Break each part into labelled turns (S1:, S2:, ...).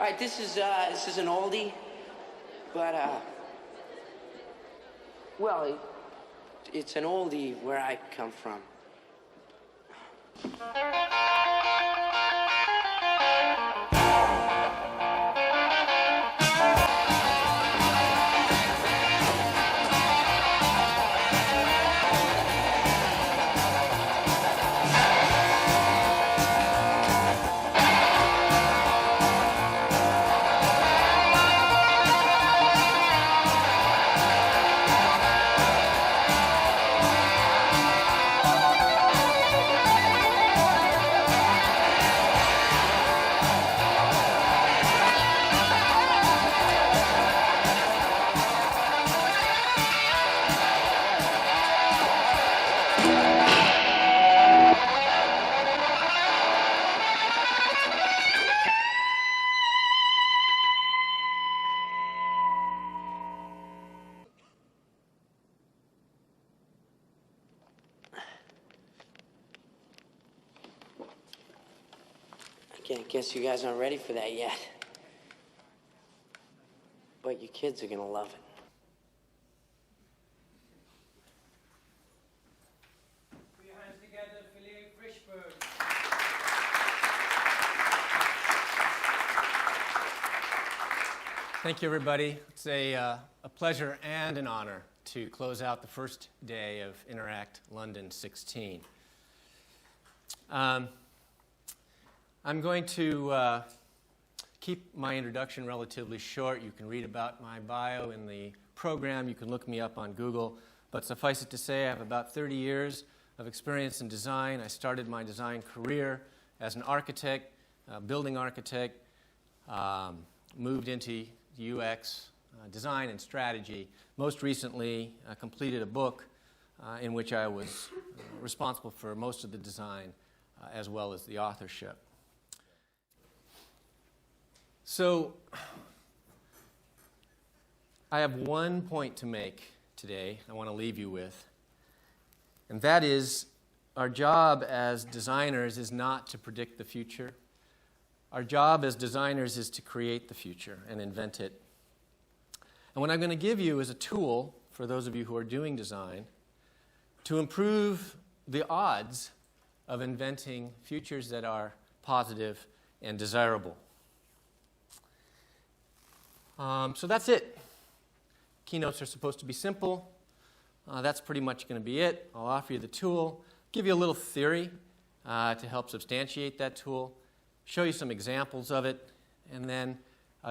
S1: right, this is an oldie, but well, it's an oldie where I come from. I guess you guys aren't ready for that yet. But your kids are gonna love it.
S2: Put your hands together for Lee Frishberg. Thank you, everybody. It's a pleasure and an honor to close out the first day of Interact London 16. I'm going to keep my introduction relatively short. You can read about my bio in the program. You can look me up on Google. But suffice it to say, I have about 30 years of experience in design. I started my design career as an architect, building architect, moved into UX, design and strategy. Most recently, I completed a book in which I was responsible for most of the design as well as the authorship. So, I have one point to make today I want to leave you with, and that is our job as designers is not to predict the future. Our job as designers is to create the future and invent it. And what I'm going to give you is a tool for those of you who are doing design to improve the odds of inventing futures that are positive and desirable. So that's it. Keynotes are supposed to be simple. That's pretty much going to be it. I'll offer you the tool, give you a little theory to help substantiate that tool, show you some examples of it, and then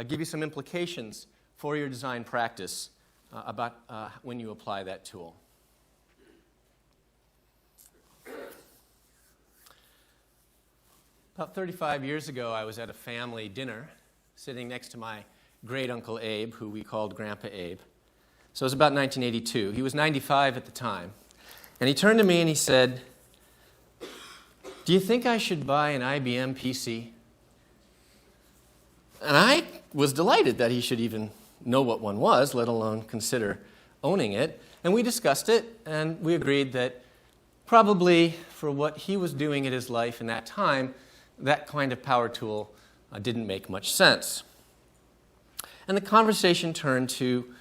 S2: give you some implications for your design practice about when you apply that tool. About 35 years ago, I was at a family dinner sitting next to my great Uncle Abe, who we called Grandpa Abe. So it was about 1982. He was 95 at the time. And he turned to me and he said, "Do you think I should buy an IBM PC?" And I was delighted that he should even know what one was, let alone consider owning it. And we discussed it, and we agreed that probably for what he was doing in his life in that time, that kind of power tool didn't make much sense. And the conversation turned to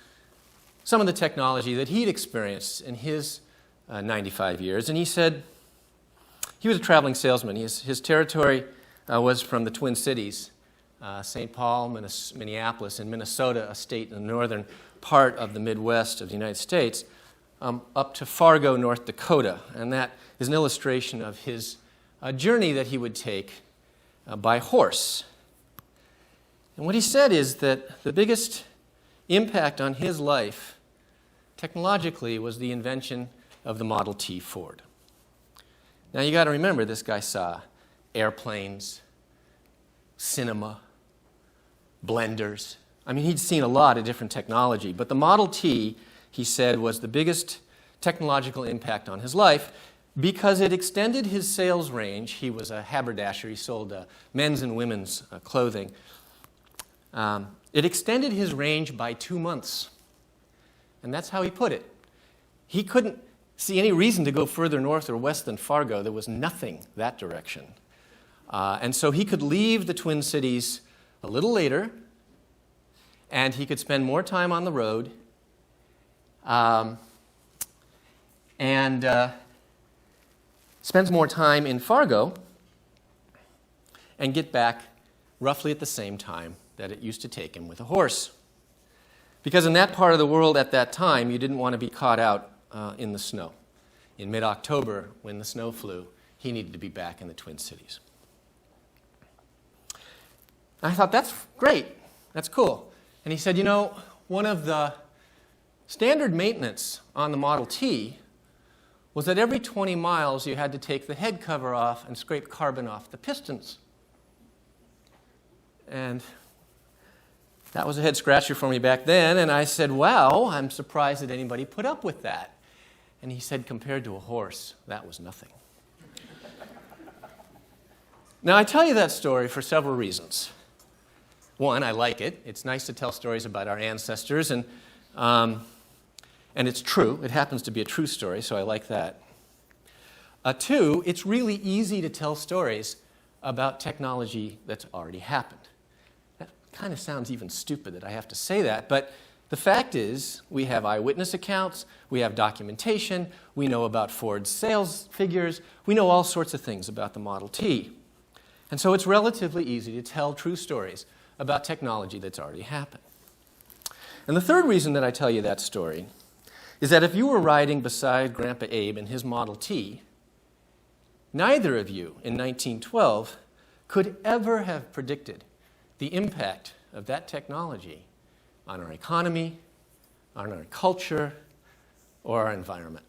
S2: some of the technology that he'd experienced in his 95 years. And he said he was a traveling salesman. His territory was from the Twin Cities, St. Paul, Minneapolis, and Minnesota, a state in the northern part of the Midwest of the United States, up to Fargo, North Dakota. And that is an illustration of his journey that he would take by horse. And what he said is that the biggest impact on his life, technologically, was the invention of the Model T Ford. Now, you got to remember, this guy saw airplanes, cinema, blenders. I mean, he'd seen a lot of different technology, but the Model T, he said, was the biggest technological impact on his life because it extended his sales range. He was a haberdasher. He sold men's and women's clothing. It extended his range by 2 months. And that's how he put it. He couldn't see any reason to go further north or west than Fargo. There was nothing that direction. And so he could leave the Twin Cities a little later, and he could spend more time on the road, and spends more time in Fargo, and get back roughly at the same time that it used to take him with a horse. Because in that part of the world at that time, you didn't want to be caught out in the snow. In mid-October, when the snow flew, he needed to be back in the Twin Cities. I thought, that's great. That's cool. And he said, you know, one of the standard maintenance on the Model T was that every 20 miles you had to take the head cover off and scrape carbon off the pistons. And that was a head scratcher for me back then, and I said, wow, I'm surprised that anybody put up with that. And he said, compared to a horse, that was nothing. Now, I tell you that story for several reasons. One, I like it. It's nice to tell stories about our ancestors, and it's true. It happens to be a true story, so I like that. Two, it's really easy to tell stories about technology that's already happened. That kind of sounds even stupid that I have to say that, but the fact is we have eyewitness accounts, we have documentation, we know about Ford's sales figures, we know all sorts of things about the Model T. And so it's relatively easy to tell true stories about technology that's already happened. And the third reason that I tell you that story is that if you were riding beside Grandpa Abe in his Model T, neither of you in 1912 could ever have predicted the impact of that technology on our economy, on our culture, or our environment.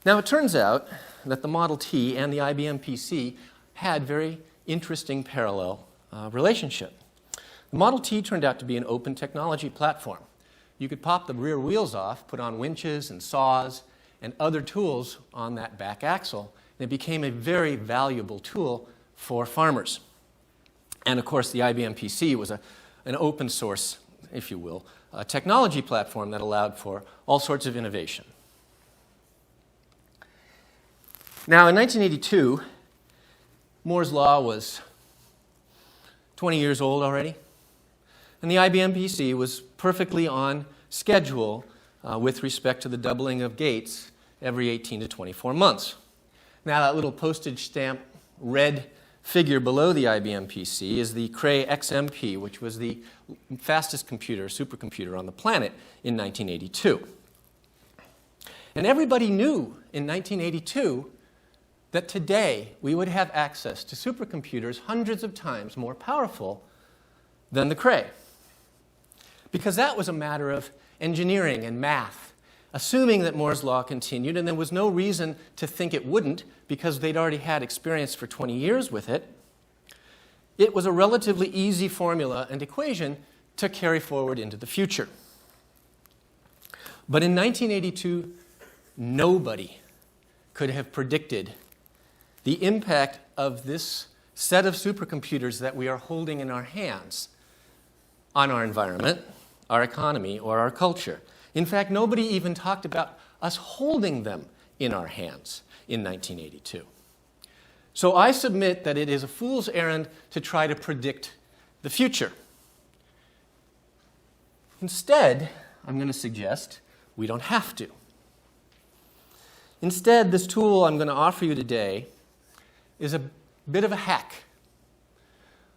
S2: Now, it turns out that the Model T and the IBM PC had very interesting parallel relationship. The Model T turned out to be an open technology platform. You could pop the rear wheels off, put on winches and saws and other tools on that back axle, and it became a very valuable tool for farmers. And of course, the IBM PC was an open source, if you will, a technology platform that allowed for all sorts of innovation. Now, in 1982, Moore's Law was 20 years old already, and the IBM PC was perfectly on schedule with respect to the doubling of gates every 18 to 24 months. Now, that little postage stamp red figure below the IBM PC is the Cray XMP, which was the fastest supercomputer on the planet in 1982. And everybody knew in 1982 that today we would have access to supercomputers hundreds of times more powerful than the Cray. Because that was a matter of engineering and math, assuming that Moore's Law continued, and there was no reason to think it wouldn't because they'd already had experience for 20 years with it. It was a relatively easy formula and equation to carry forward into the future. But in 1982, nobody could have predicted the impact of this set of supercomputers that we are holding in our hands on our environment, our economy, or our culture. In fact, nobody even talked about us holding them in our hands in 1982. So I submit that it is a fool's errand to try to predict the future. Instead, I'm going to suggest we don't have to. Instead, this tool I'm going to offer you today is a bit of a hack.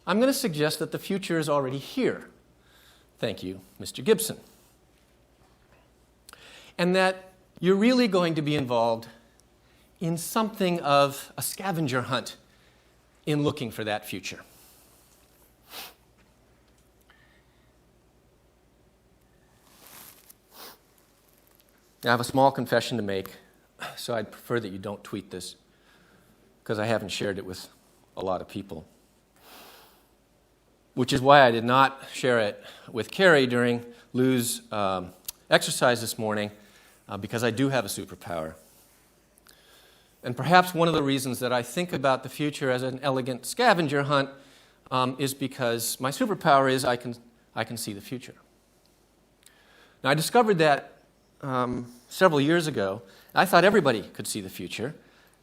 S2: I'm going to suggest that the future is already here. Thank you, Mr. Gibson. And that you're really going to be involved in something of a scavenger hunt in looking for that future. I have a small confession to make, so I'd prefer that you don't tweet this, because I haven't shared it with a lot of people. Which is why I did not share it with Carrie during Lou's exercise this morning, because I do have a superpower. And perhaps one of the reasons that I think about the future as an elegant scavenger hunt is because my superpower is I can see the future. Now, I discovered that several years ago. I thought everybody could see the future,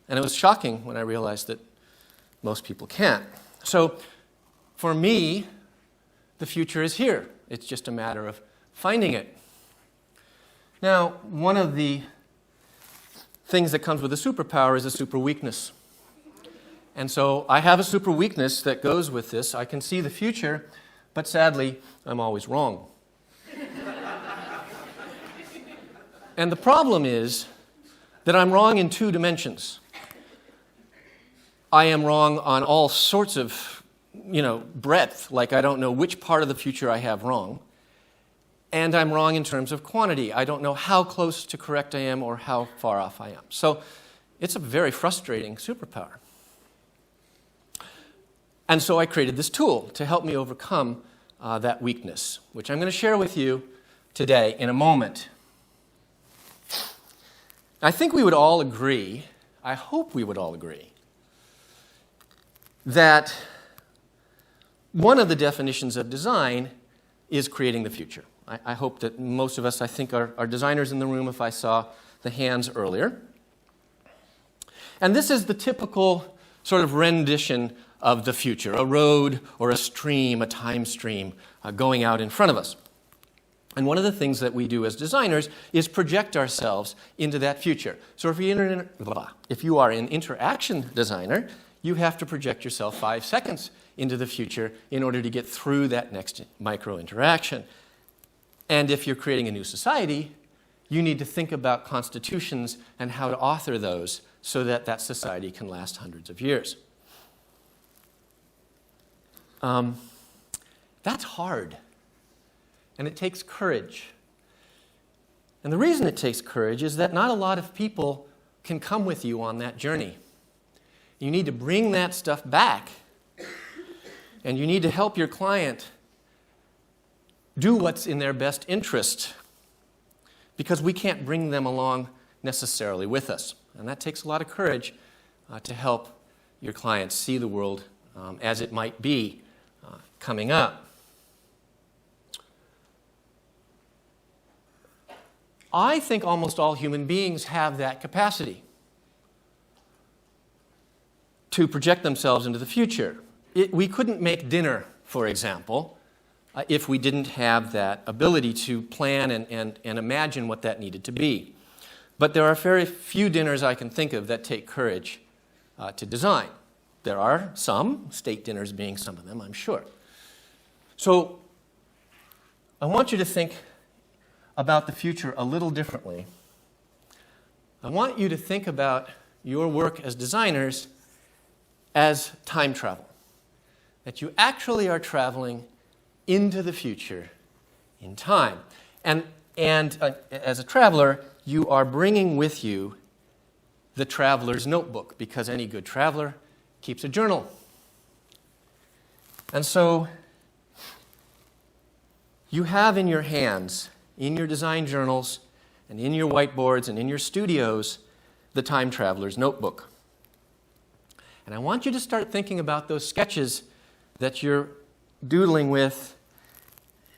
S2: and it was shocking when I realized that most people can't. So, For me, the future is here. It's just a matter of finding it. Now, one of the things that comes with a superpower is a super weakness. And so I have a super weakness that goes with this. I can see the future, but sadly, I'm always wrong. And the problem is that I'm wrong in two dimensions. I am wrong on all sorts of, breadth, like I don't know which part of the future I have wrong. And I'm wrong in terms of quantity. I don't know how close to correct I am or how far off I am. So it's a very frustrating superpower. And so I created this tool to help me overcome that weakness, which I'm going to share with you today in a moment. I think we would all agree, I hope we would all agree, that one of the definitions of design is creating the future. I hope that most of us, I think, are designers in the room if I saw the hands earlier. And this is the typical sort of rendition of the future, a road or a stream, a time stream going out in front of us. And one of the things that we do as designers is project ourselves into that future. So if you are an interaction designer, you have to project yourself 5 seconds into the future in order to get through that next micro interaction. And if you're creating a new society, you need to think about constitutions and how to author those so that that society can last hundreds of years. That's hard. And it takes courage. And the reason it takes courage is that not a lot of people can come with you on that journey. You need to bring that stuff back. And you need to help your client do what's in their best interest, because we can't bring them along necessarily with us. And that takes a lot of courage to help your clients see the world as it might be coming up. I think almost all human beings have that capacity to project themselves into the future. We couldn't make dinner, for example, if we didn't have that ability to plan and imagine what that needed to be. But there are very few dinners I can think of that take courage to design. There are some, state dinners being some of them, I'm sure. So I want you to think about the future a little differently. I want you to think about your work as designers as time travel. That you actually are traveling into the future in time. And as a traveler, you are bringing with you the traveler's notebook, because any good traveler keeps a journal. And so you have in your hands, in your design journals, and in your whiteboards, and in your studios, the time traveler's notebook. And I want you to start thinking about those sketches that you're doodling with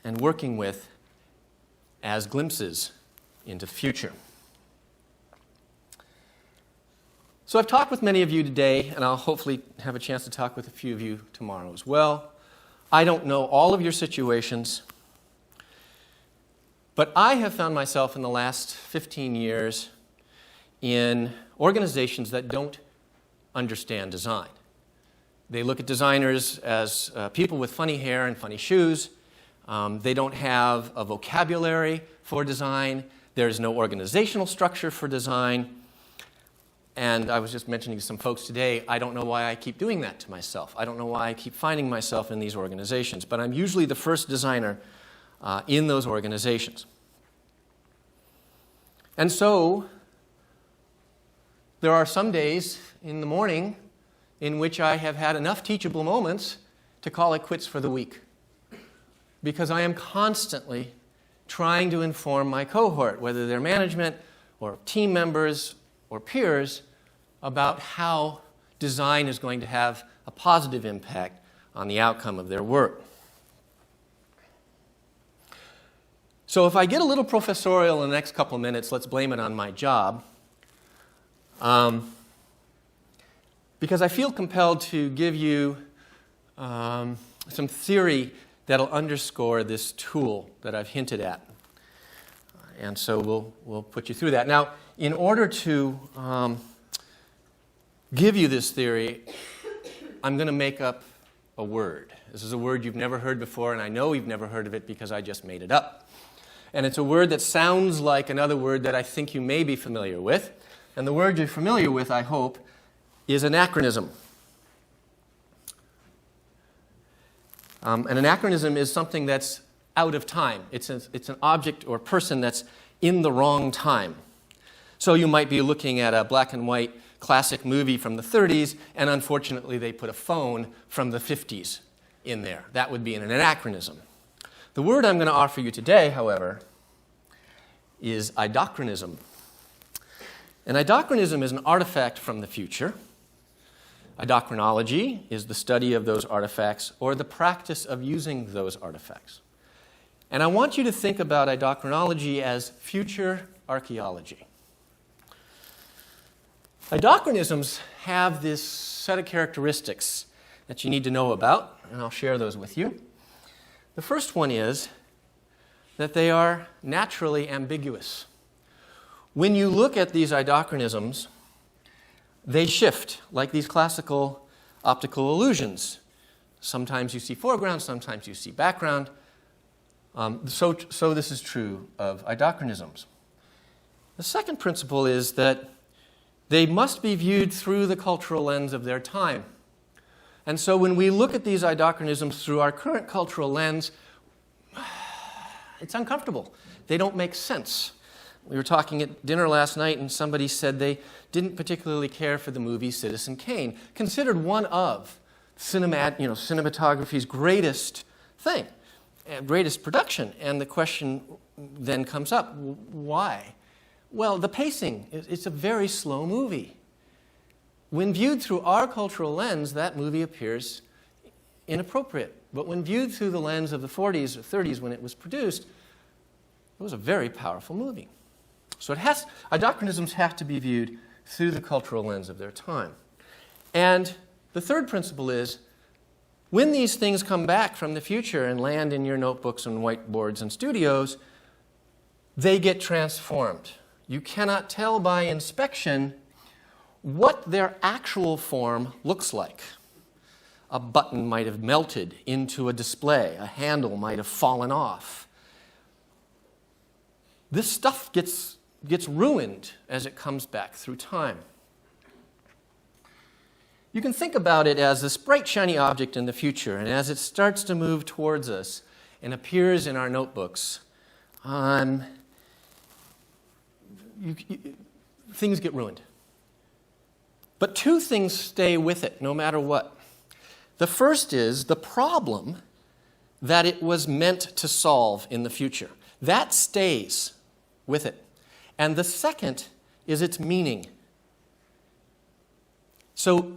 S2: and working with as glimpses into the future. So I've talked with many of you today, and I'll hopefully have a chance to talk with a few of you tomorrow as well. I don't know all of your situations, but I have found myself in the last 15 years in organizations that don't understand design. They look at designers as people with funny hair and funny shoes. They don't have a vocabulary for design. There's no organizational structure for design. And I was just mentioning to some folks today, I don't know why I keep doing that to myself. I don't know why I keep finding myself in these organizations. But I'm usually the first designer in those organizations. And so there are some days in the morning in which I have had enough teachable moments to call it quits for the week, because I am constantly trying to inform my cohort, whether they're management or team members or peers, about how design is going to have a positive impact on the outcome of their work. So if I get a little professorial in the next couple of minutes, let's blame it on my job. Because I feel compelled to give you some theory that'll underscore this tool that I've hinted at. And so we'll put you through that. Now, in order to give you this theory, I'm going to make up a word. This is a word you've never heard before, and I know you've never heard of it because I just made it up. And it's a word that sounds like another word that I think you may be familiar with. And the word you're familiar with, I hope, is anachronism. An anachronism is something that's out of time. It's an object or person that's in the wrong time. So you might be looking at a black and white classic movie from the 30s, and unfortunately they put a phone from the 50s in there. That would be an anachronism. The word I'm going to offer you today, however, is idochronism. An idochronism is an artifact from the future. Idochronology is the study of those artifacts or the practice of using those artifacts. And I want you to think about idochronology as future archaeology. Idochronisms have this set of characteristics that you need to know about, and I'll share those with you. The first one is that they are naturally ambiguous. When you look at these idochronisms, they shift, like these classical optical illusions. Sometimes you see foreground, sometimes you see background. So this is true of idochronisms. The second principle is that they must be viewed through the cultural lens of their time. And so when we look at these idochronisms through our current cultural lens, it's uncomfortable. They don't make sense. We were talking at dinner last night, and somebody said they didn't particularly care for the movie Citizen Kane, considered one of cinematography's greatest thing, greatest production. And the question then comes up, why? Well, the pacing, it's a very slow movie. When viewed through our cultural lens, that movie appears inappropriate. But when viewed through the lens of the 40s or 30s when it was produced, it was a very powerful movie. So idochronisms have to be viewed through the cultural lens of their time. And the third principle is, when these things come back from the future and land in your notebooks and whiteboards and studios, they get transformed. You cannot tell by inspection what their actual form looks like. A button might have melted into a display. A handle might have fallen off. This stuff gets ruined as it comes back through time. You can think about it as this bright, shiny object in the future, and as it starts to move towards us and appears in our notebooks, things get ruined. But two things stay with it, no matter what. The first is the problem that it was meant to solve in the future. That stays with it. And the second is its meaning. So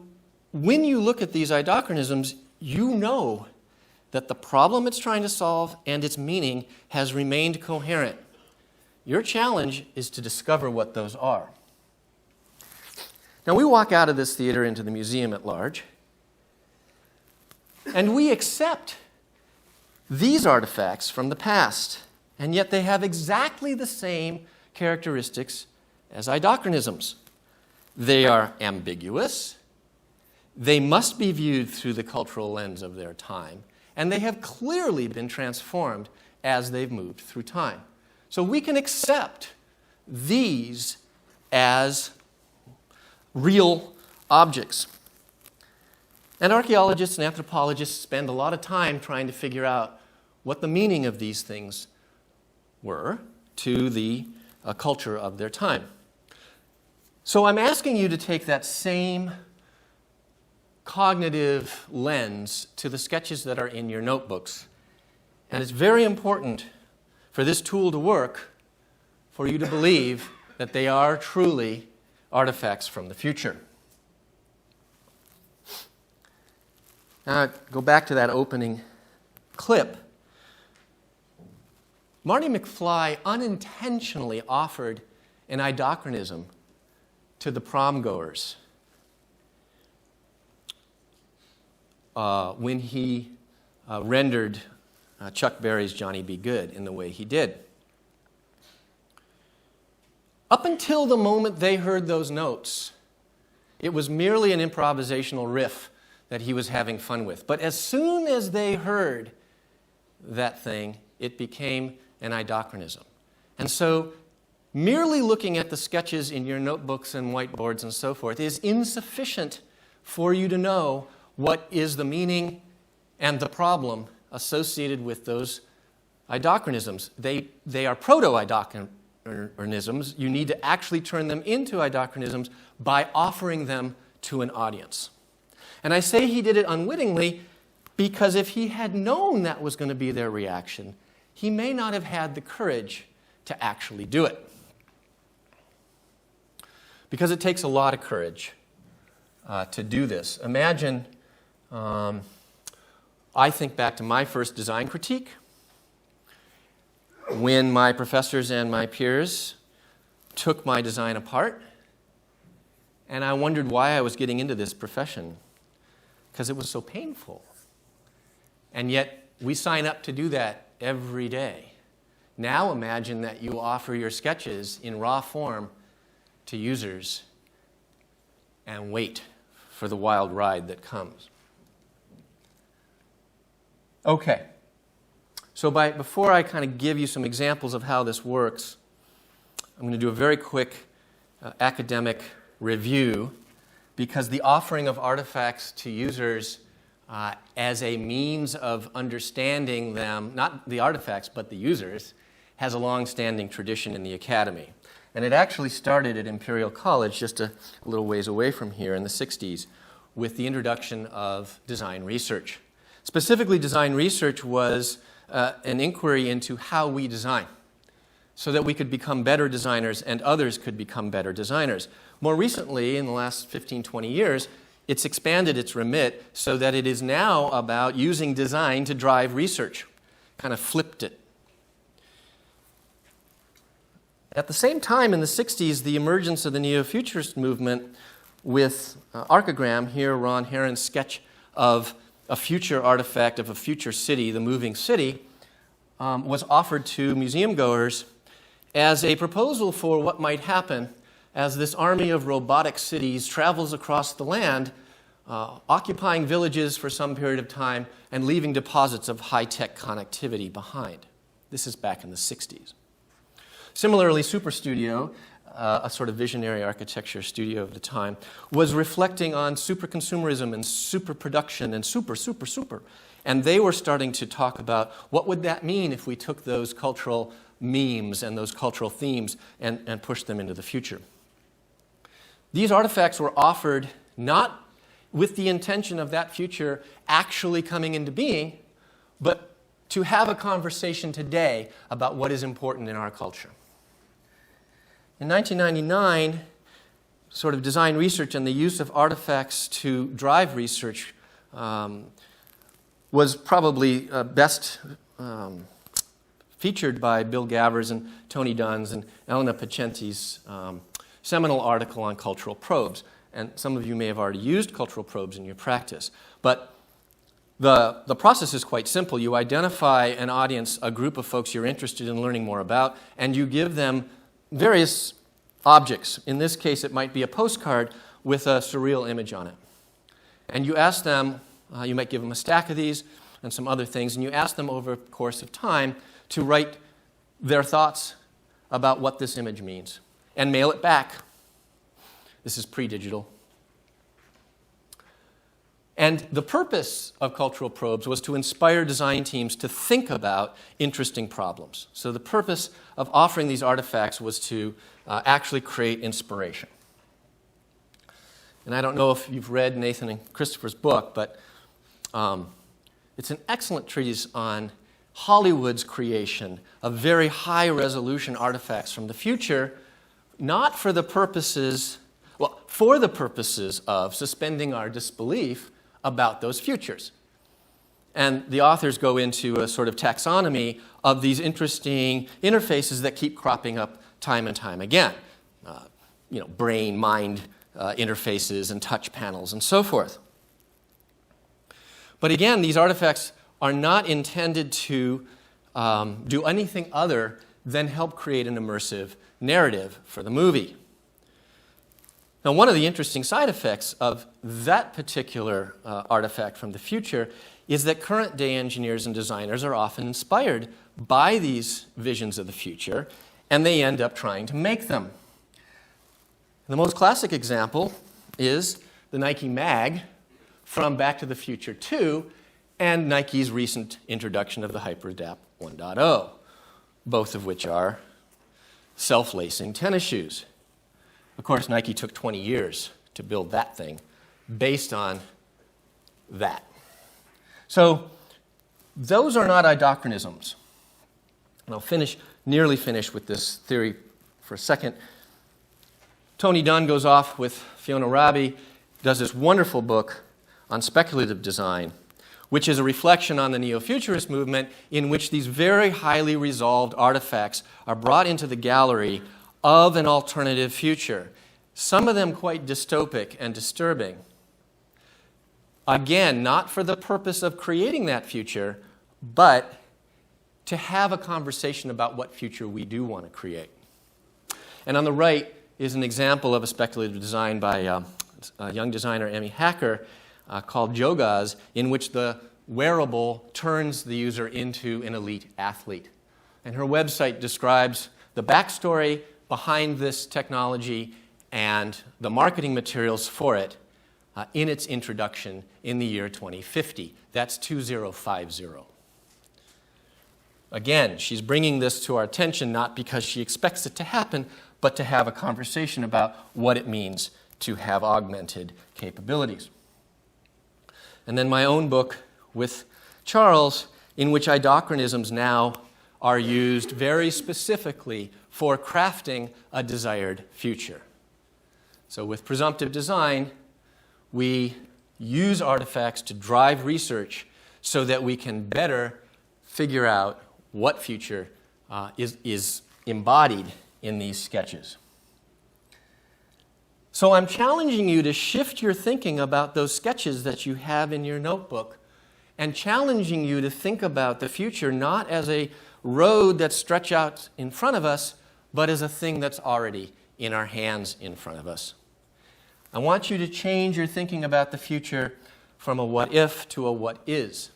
S2: when you look at these idochronisms, you know that the problem it's trying to solve and its meaning has remained coherent. Your challenge is to discover what those are. Now, we walk out of this theater into the museum at large, and we accept these artifacts from the past, and yet they have exactly the same characteristics as idochronisms. They are ambiguous, they must be viewed through the cultural lens of their time, and they have clearly been transformed as they've moved through time. So we can accept these as real objects. And archaeologists and anthropologists spend a lot of time trying to figure out what the meaning of these things were to the culture of their time. So I'm asking you to take that same cognitive lens to the sketches that are in your notebooks. And it's very important for this tool to work for you to believe that they are truly artifacts from the future. Now, go back to that opening clip. Marty McFly unintentionally offered an idochronism to the prom-goers when he rendered Chuck Berry's Johnny Be Good in the way he did. Up until the moment they heard those notes, it was merely an improvisational riff that he was having fun with. But as soon as they heard that thing, it became an idochronism. And so merely looking at the sketches in your notebooks and whiteboards and so forth is insufficient for you to know what is the meaning and the problem associated with those idochronisms. They are proto-idochronisms. You need to actually turn them into idochronisms by offering them to an audience. And I say he did it unwittingly because if he had known that was going to be their reaction, he may not have had the courage to actually do it. Because it takes a lot of courage to do this. Imagine, I think back to my first design critique, when my professors and my peers took my design apart, and I wondered why I was getting into this profession, because it was so painful. And yet, we sign up to do that every day. Now imagine that you offer your sketches in raw form to users and wait for the wild ride that comes. Okay. So before I kind of give you some examples of how this works, I'm going to do a very quick academic review, because the offering of artifacts to users as a means of understanding them, not the artifacts, but the users, has a long-standing tradition in the academy. And it actually started at Imperial College, just a little ways away from here in the 60s, with the introduction of design research. Specifically, design research was an inquiry into how we design, so that we could become better designers and others could become better designers. More recently, in the last 15, 20 years, it's expanded its remit so that it is now about using design to drive research. Kind of flipped it. At the same time, in the 60s, the emergence of the neo-futurist movement with Archigram, here Ron Heron's sketch of a future artifact of a future city, the moving city, was offered to museum goers as a proposal for what might happen as this army of robotic cities travels across the land, occupying villages for some period of time and leaving deposits of high-tech connectivity behind. This is back in the 60s. Similarly, Super Studio, a sort of visionary architecture studio of the time, was reflecting on super-consumerism and super-production and super. And they were starting to talk about what would that mean if we took those cultural memes and those cultural themes and pushed them into the future. These artifacts were offered not with the intention of that future actually coming into being, but to have a conversation today about what is important in our culture. In 1999, sort of design research and the use of artifacts to drive research was probably best featured by Bill Gavers and Tony Dunn's and Elena Pacenti's seminal article on cultural probes. And some of you may have already used cultural probes in your practice. But the process is quite simple. You identify an audience, a group of folks you're interested in learning more about, and you give them various objects. In this case, it might be a postcard with a surreal image on it. And you ask them, you might give them a stack of these and some other things, and you ask them over a course of time to write their thoughts about what this image means and mail it back. This is pre-digital. And the purpose of cultural probes was to inspire design teams to think about interesting problems. So the purpose of offering these artifacts was to actually create inspiration. And I don't know if you've read Nathan and Christopher's book, but it's an excellent treatise on Hollywood's creation of very high-resolution artifacts from the future, not for the purposes, well, for the purposes of suspending our disbelief about those futures. And the authors go into a sort of taxonomy of these interesting interfaces that keep cropping up time and time again. Brain-mind interfaces and touch panels and so forth. But again, these artifacts are not intended to do anything other than help create an immersive narrative for the movie. Now, one of the interesting side effects of that particular artifact from the future is that current-day engineers and designers are often inspired by these visions of the future, and they end up trying to make them. The most classic example is the Nike Mag from Back to the Future 2 and Nike's recent introduction of the HyperAdapt 1.0, both of which are self-lacing tennis shoes. Of course, Nike took 20 years to build that thing based on that. So those are not idochronisms. And I'll nearly finish with this theory for a second. Tony Dunn goes off with Fiona Rabi, does this wonderful book on speculative design, which is a reflection on the neo-futurist movement in which these very highly resolved artifacts are brought into the gallery of an alternative future, some of them quite dystopic and disturbing. Again, not for the purpose of creating that future, but to have a conversation about what future we do want to create. And on the right is an example of a speculative design by a young designer, Emmy Hacker, called Jogaz, in which the wearable turns the user into an elite athlete. And her website describes the backstory behind this technology and the marketing materials for it in its introduction in the year 2050. That's 2050. Again, she's bringing this to our attention not because she expects it to happen, but to have a conversation about what it means to have augmented capabilities. And then my own book with Charles, in which idochronisms now are used very specifically for crafting a desired future. So with presumptive design, we use artifacts to drive research so that we can better figure out what future is embodied in these sketches. So I'm challenging you to shift your thinking about those sketches that you have in your notebook and challenging you to think about the future not as a road that stretches out in front of us, but as a thing that's already in our hands in front of us. I want you to change your thinking about the future from a what if to a what is.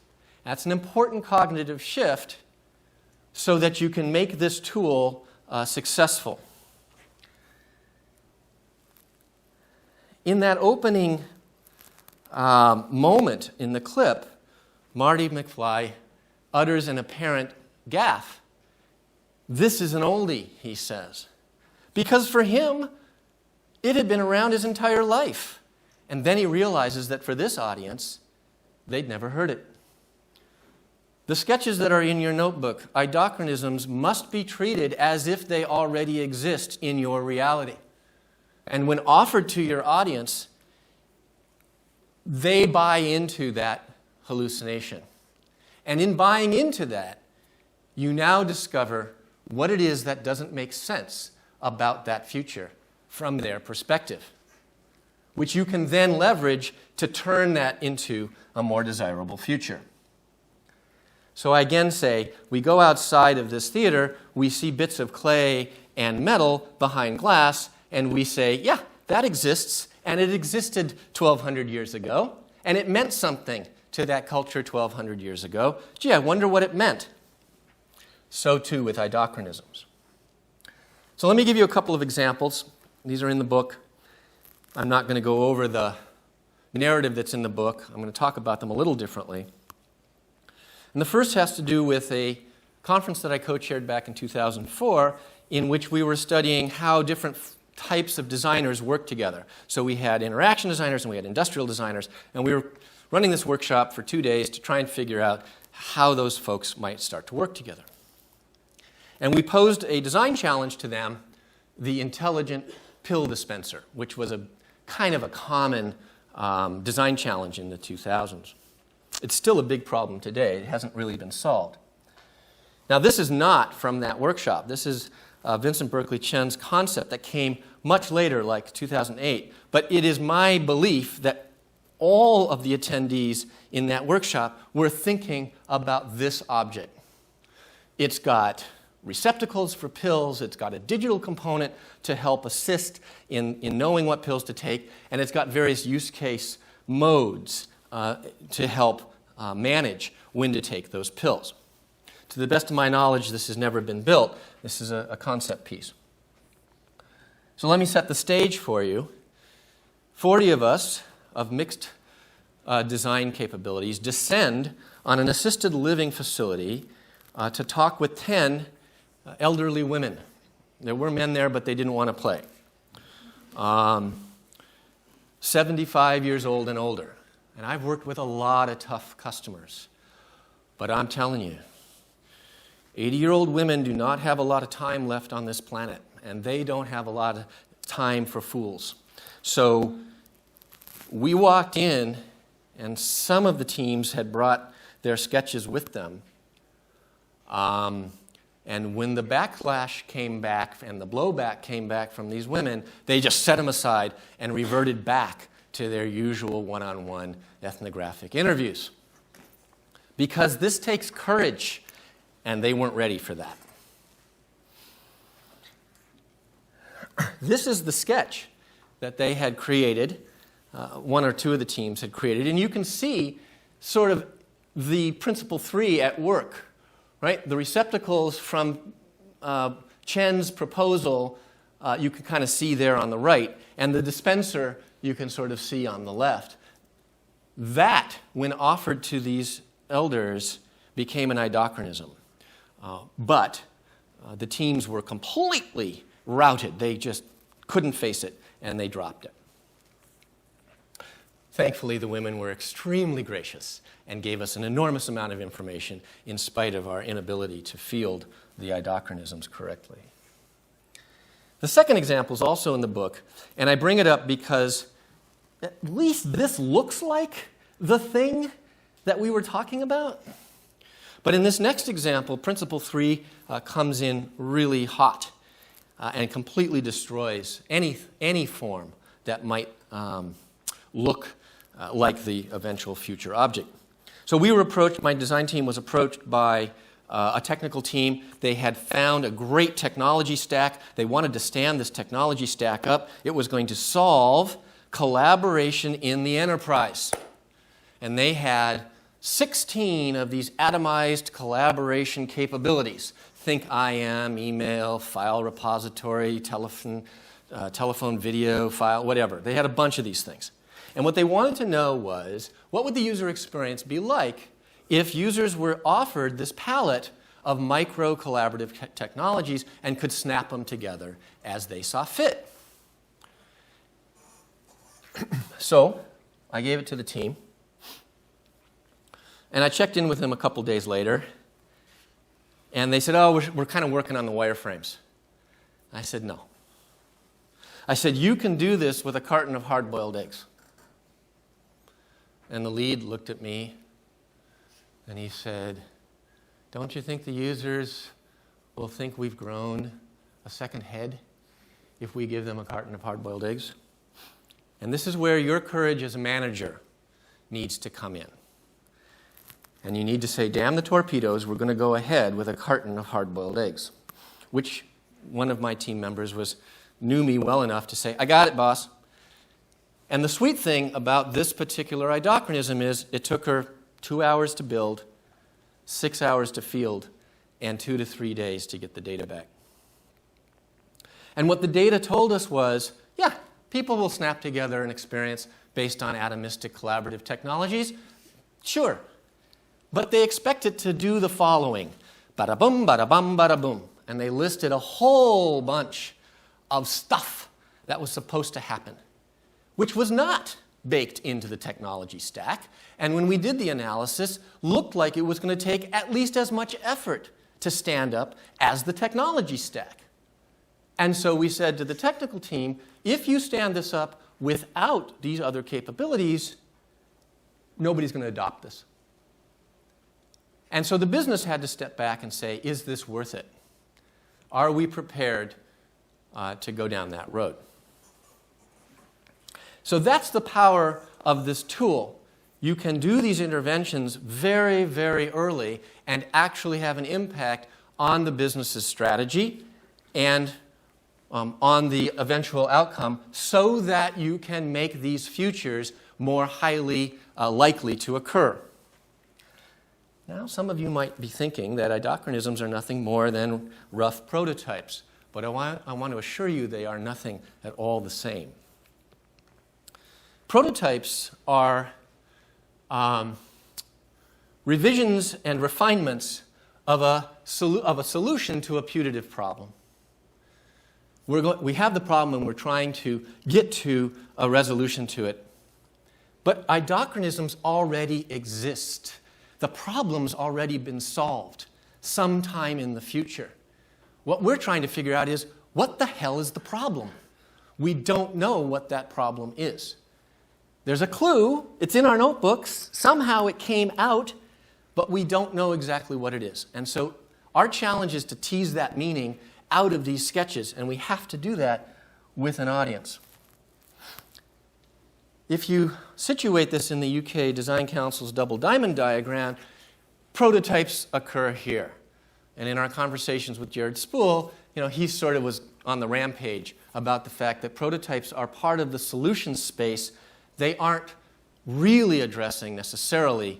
S2: That's an important cognitive shift so that you can make this tool successful. In that opening moment in the clip, Marty McFly utters an apparent gaffe. "This is an oldie," he says. Because for him, it had been around his entire life. And then he realizes that for this audience, they'd never heard it. The sketches that are in your notebook, idochronisms, must be treated as if they already exist in your reality. And when offered to your audience, they buy into that hallucination. And in buying into that, you now discover what it is that doesn't make sense about that future from their perspective, which you can then leverage to turn that into a more desirable future. So I again say, we go outside of this theater, we see bits of clay and metal behind glass, and we say, yeah, that exists, and it existed 1,200 years ago, and it meant something to that culture 1,200 years ago. Gee, I wonder what it meant. So too with idochronisms. So let me give you a couple of examples. These are in the book. I'm not going to go over the narrative that's in the book. I'm going to talk about them a little differently. And the first has to do with a conference that I co-chaired back in 2004 in which we were studying how different types of designers work together. So we had interaction designers and we had industrial designers, and we were running this workshop for 2 days to try and figure out how those folks might start to work together. And we posed a design challenge to them, the intelligent pill dispenser, which was a kind of a common design challenge in the 2000s. It's still a big problem today. It hasn't really been solved. Now, this is not from that workshop. This is Vincent Berkeley Chen's concept that came much later, like 2008. But it is my belief that all of the attendees in that workshop were thinking about this object. It's got receptacles for pills, it's got a digital component to help assist in knowing what pills to take, and it's got various use case modes to help manage when to take those pills. To the best of my knowledge, this has never been built. This is a concept piece. So let me set the stage for you. 40 of us of mixed design capabilities descend on an assisted living facility to talk with 10 elderly women. There were men there, but they didn't want to play. 75 years old and older. And I've worked with a lot of tough customers. But I'm telling you, 80-year-old women do not have a lot of time left on this planet, and they don't have a lot of time for fools. So we walked in, and some of the teams had brought their sketches with them. And when the backlash came back and the blowback came back from these women, they just set them aside and reverted back to their usual one-on-one ethnographic interviews. Because this takes courage, and they weren't ready for that. This is the sketch that they had created, one or two of the teams had created, and you can see sort of the principle 3 at work, right? The receptacles from Chen's proposal, you can kind of see there on the right, and the dispenser you can sort of see on the left. That, when offered to these elders, became an idochronism. But the teams were completely routed. They just couldn't face it, and they dropped it. Thankfully, the women were extremely gracious and gave us an enormous amount of information in spite of our inability to field the idochronisms correctly. The second example is also in the book, and I bring it up because at least this looks like the thing that we were talking about. But in this next example, principle 3 comes in really hot and completely destroys any form that might look like the eventual future object. So we were approached, my design team was approached by a technical team. They had found a great technology stack. They wanted to stand this technology stack up. It was going to solve collaboration in the enterprise. And they had 16 of these atomized collaboration capabilities. Think IM, email, file repository, telephone video, file, whatever. They had a bunch of these things. And what they wanted to know was, what would the user experience be like if users were offered this palette of micro-collaborative technologies and could snap them together as they saw fit? So I gave it to the team. And I checked in with them a couple days later. And they said, oh, we're kind of working on the wireframes. I said, no. I said, you can do this with a carton of hard-boiled eggs. And the lead looked at me, and he said, don't you think the users will think we've grown a second head if we give them a carton of hard-boiled eggs? And this is where your courage as a manager needs to come in. And you need to say, damn the torpedoes, we're going to go ahead with a carton of hard-boiled eggs, which one of my team members knew me well enough to say, I got it, boss. And the sweet thing about this particular idochronism is it took her 2 hours to build, 6 hours to field, and 2 to 3 days to get the data back. And what the data told us was, yeah, people will snap together an experience based on atomistic collaborative technologies. Sure. But they expect it to do the following. Bada boom, bada bum, bada boom. And they listed a whole bunch of stuff that was supposed to happen, which was not baked into the technology stack. And when we did the analysis, looked like it was going to take at least as much effort to stand up as the technology stack. And so we said to the technical team, if you stand this up without these other capabilities, nobody's going to adopt this. And so the business had to step back and say, is this worth it? Are we prepared to go down that road? So that's the power of this tool, you can do these interventions very, very early and actually have an impact on the business's strategy and on the eventual outcome so that you can make these futures more highly likely to occur. Now, some of you might be thinking that idochronisms are nothing more than rough prototypes, but I want to assure you they are nothing at all the same. Prototypes are revisions and refinements of a solution to a putative problem. We have the problem and we're trying to get to a resolution to it. But idochronisms already exist. The problem's already been solved sometime in the future. What we're trying to figure out is, what the hell is the problem? We don't know what that problem is. There's a clue. It's in our notebooks. Somehow it came out, but we don't know exactly what it is. And so our challenge is to tease that meaning out of these sketches, and we have to do that with an audience. If you situate this in the UK Design Council's double diamond diagram, prototypes occur here. And in our conversations with Jared Spool, he sort of was on the rampage about the fact that prototypes are part of the solution space. They aren't really addressing necessarily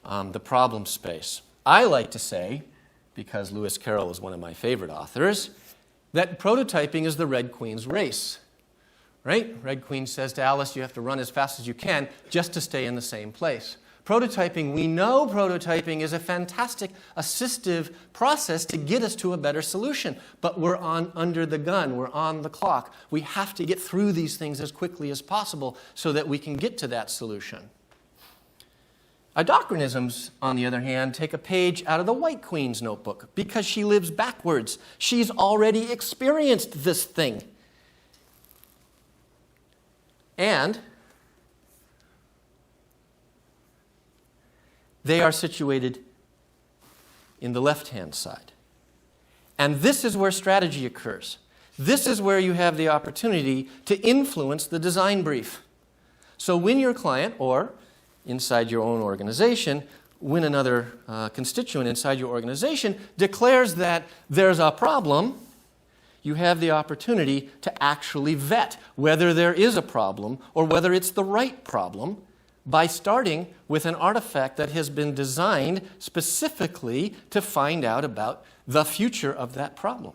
S2: the problem space. I like to say, because Lewis Carroll is one of my favorite authors, that prototyping is the Red Queen's race. Right? Red Queen says to Alice, you have to run as fast as you can just to stay in the same place. Prototyping, we know prototyping is a fantastic assistive process to get us to a better solution, but we're under the gun, we're on the clock. We have to get through these things as quickly as possible so that we can get to that solution. Idochronisms, on the other hand, take a page out of the White Queen's notebook because she lives backwards. She's already experienced this thing. And they are situated in the left-hand side. And this is where strategy occurs. This is where you have the opportunity to influence the design brief. So when your client, or inside your own organization, when another constituent inside your organization declares that there's a problem, you have the opportunity to actually vet whether there is a problem or whether it's the right problem by starting with an artifact that has been designed specifically to find out about the future of that problem.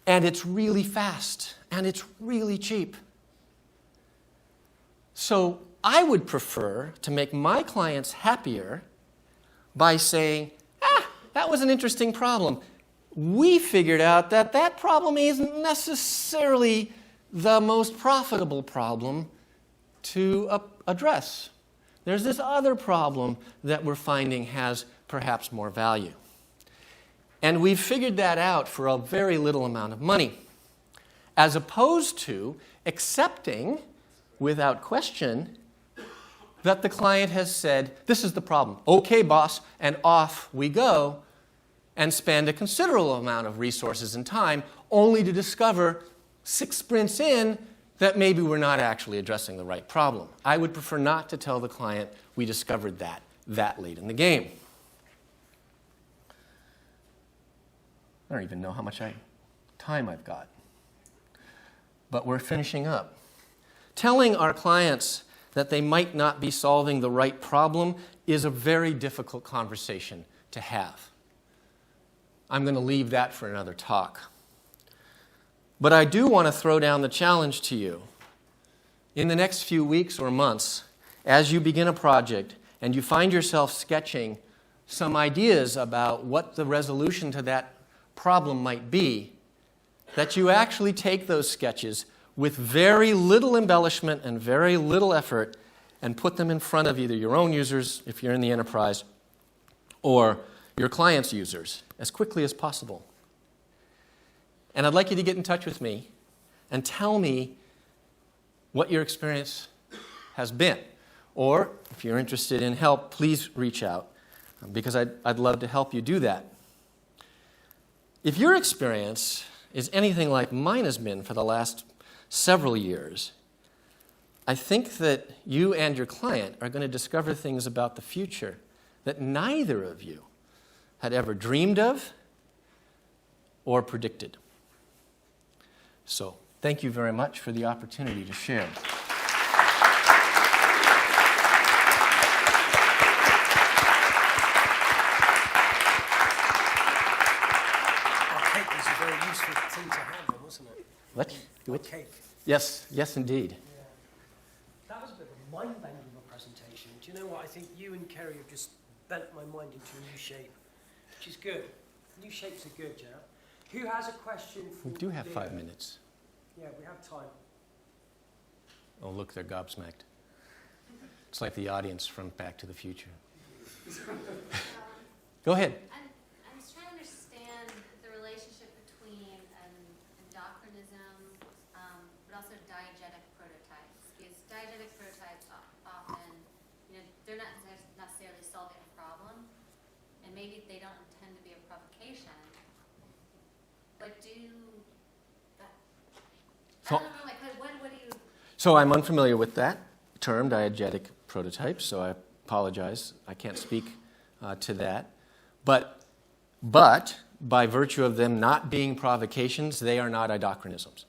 S2: And it's really fast, and it's really cheap. So I would prefer to make my clients happier by saying, that was an interesting problem. We figured out that that problem isn't necessarily the most profitable problem to address. There's this other problem that we're finding has perhaps more value. And we've figured that out for a very little amount of money, as opposed to accepting, without question, that the client has said, this is the problem. Okay, boss, and off we go, and spend a considerable amount of resources and time only to discover 6 sprints in that maybe we're not actually addressing the right problem. I would prefer not to tell the client we discovered that late in the game. I don't even know how much time I've got. But we're finishing up. Telling our clients that they might not be solving the right problem is a very difficult conversation to have. I'm going to leave that for another talk. But I do want to throw down the challenge to you. In the next few weeks or months, as you begin a project and you find yourself sketching some ideas about what the resolution to that problem might be, that you actually take those sketches with very little embellishment and very little effort and put them in front of either your own users, if you're in the enterprise, or your client's users as quickly as possible. And I'd like you to get in touch with me and tell me what your experience has been. Or, if you're interested in help, please reach out, because I'd love to help you do that. If your experience is anything like mine has been for the last several years, I think that you and your client are going to discover things about the future that neither of you had ever dreamed of or predicted. So, thank you very much for the opportunity to share.
S3: Cake was a very useful thing to have, wasn't it?
S2: What?
S3: Cake.
S2: Yes, indeed.
S3: Yeah. That was a bit of a mind-bending presentation. Do you know what? I think you and Kerry have just bent my mind into a new shape, which is good. New shapes are good, yeah? Who has a question for
S2: We do have
S3: Leo?
S2: 5 minutes.
S3: Yeah, we have time.
S2: Oh, look, they're gobsmacked. It's like the audience from Back to the Future. Go ahead.
S4: I'm just trying to understand the relationship between endocrinism, but also diegetic prototypes. Because diegetic prototypes often, they're not necessarily solving a problem, and maybe they don't intend to be a provocation. But I don't know, like, what do you...
S2: So I'm unfamiliar with that term, diegetic prototype, so I apologize. I can't speak to that. But by virtue of them not being provocations, they are not idocrinisms.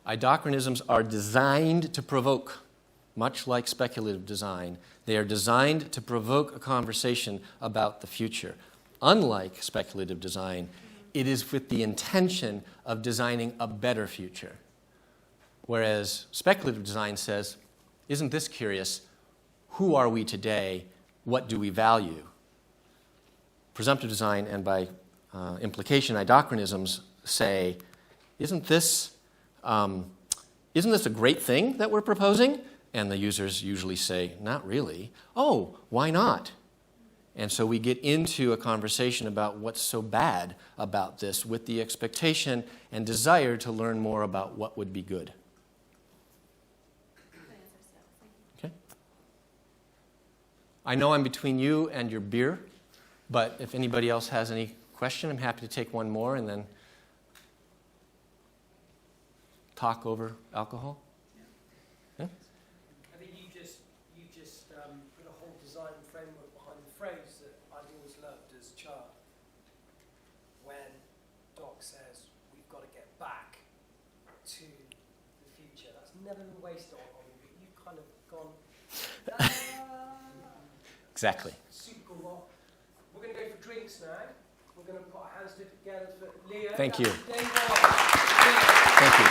S2: Idocrinisms are designed to provoke, much like speculative design. They are designed to provoke a conversation about the future. Unlike speculative design, it is with the intention of designing a better future. Whereas speculative design says, isn't this curious? Who are we today? What do we value? Presumptive design, and by implication, idocrinisms say, isn't this a great thing that we're proposing? And the users usually say, not really. Oh, why not? And so we get into a conversation about what's so bad about this with the expectation and desire to learn more about what would be good. Okay. I know I'm between you and your beer, but if anybody else has any question, I'm happy to take one more and then talk over alcohol. Yeah?
S3: I think you just put a whole design framework behind the phrase that I've always loved as chart. When Doc says we've got to get back to the future, that's never been wasted on me, but you've kind of gone.
S2: Exactly.
S3: Super cool. Well, we're going to go for drinks now. We're going to put our hands together for Leo.
S2: Thank you.
S3: Thank
S2: Thank you.